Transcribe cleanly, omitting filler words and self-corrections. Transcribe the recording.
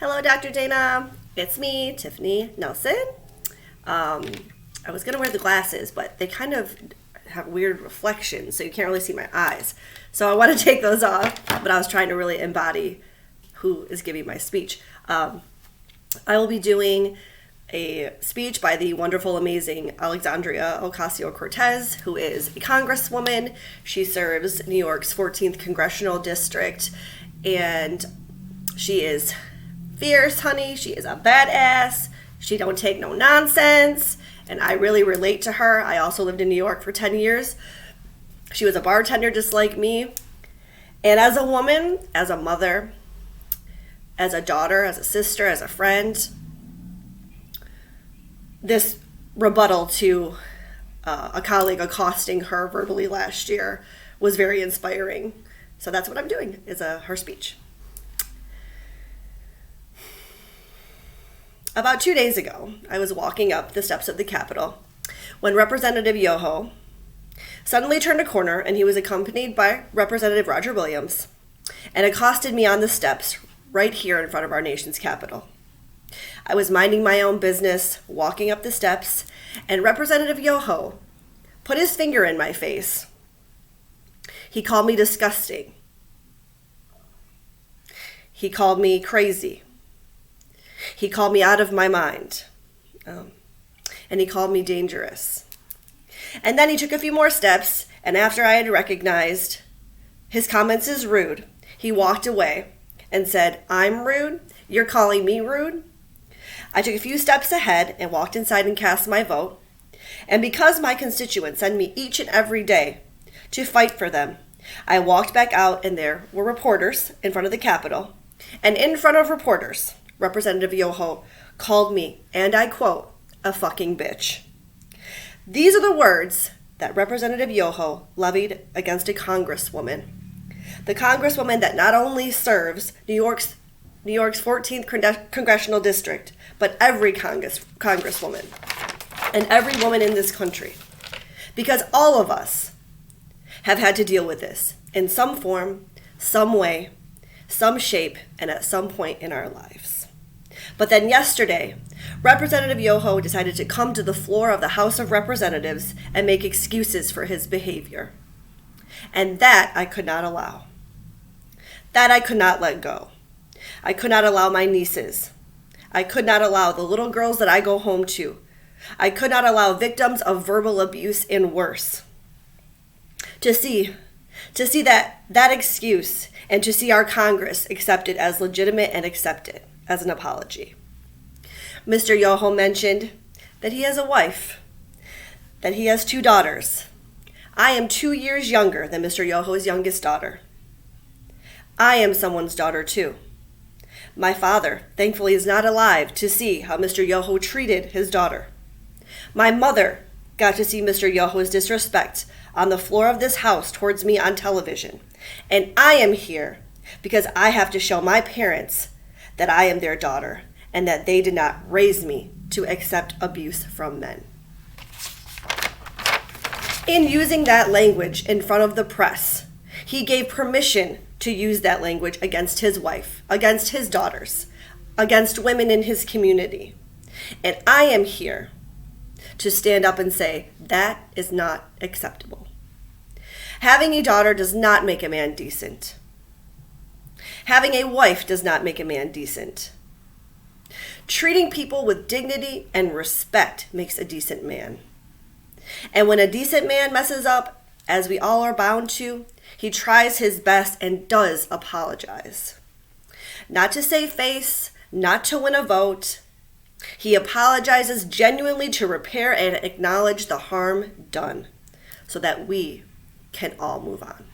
Hello, Dr. Dana. It's me, Tiffany Nelson. I was going to wear the glasses, but they kind of have weird reflections, so you can't really see my eyes. So I want to take those off, but I was trying to really embody who is giving my speech. I will be doing a speech by the wonderful, amazing Alexandria Ocasio-Cortez, who is a congresswoman. She serves New York's 14th congressional district, and she is fierce, honey. She is a badass. She don't take no nonsense, and I really relate to her. I also lived in New York for 10 years. She was a bartender just like me. And as a woman, as a mother, as a daughter, as a sister, as a friend, this rebuttal to a colleague accosting her verbally last year was very inspiring. So that's what I'm doing, is her speech. About 2 days ago, I was walking up the steps of the Capitol when Representative Yoho suddenly turned a corner, and he was accompanied by Representative Roger Williams and accosted me on the steps right here in front of our nation's Capitol. I was minding my own business, walking up the steps, and Representative Yoho put his finger in my face. He called me disgusting. He called me crazy. He called me out of my mind. And he called me dangerous. And then he took a few more steps, and after I had recognized his comments as rude, he walked away and said, "I'm rude? You're calling me rude?" I took a few steps ahead and walked inside and cast my vote. And because my constituents send me each and every day to fight for them, I walked back out, and there were reporters in front of the Capitol. And in front of reporters, Representative Yoho called me, and I quote, "a fucking bitch." These are the words that Representative Yoho levied against a congresswoman. The congresswoman that not only serves New York's 14th congressional district, but every congresswoman and every woman in this country. Because all of us have had to deal with this in some form, some way, some shape, and at some point in our lives. But then yesterday, Representative Yoho decided to come to the floor of the House of Representatives and make excuses for his behavior. And that I could not allow. That I could not let go. I could not allow my nieces. I could not allow the little girls that I go home to. I could not allow victims of verbal abuse and worse to see that excuse, and to see our Congress accept it as legitimate and accept it as an apology. Mr. Yoho mentioned that he has a wife, that he has 2 daughters. I am 2 years younger than Mr. Yoho's youngest daughter. I am someone's daughter too. My father, thankfully, is not alive to see how Mr. Yoho treated his daughter. My mother got to see Mr. Yoho's disrespect on the floor of this house towards me on television. And I am here because I have to show my parents that I am their daughter and that they did not raise me to accept abuse from men. In using that language in front of the press, he gave permission to use that language against his wife, against his daughters, against women in his community. And I am here to stand up and say that is not acceptable. Having a daughter does not make a man decent. Having a wife does not make a man decent. Treating people with dignity and respect makes a decent man. And when a decent man messes up, as we all are bound to, he tries his best and does apologize. Not to save face, not to win a vote. He apologizes genuinely to repair and acknowledge the harm done so that we can all move on.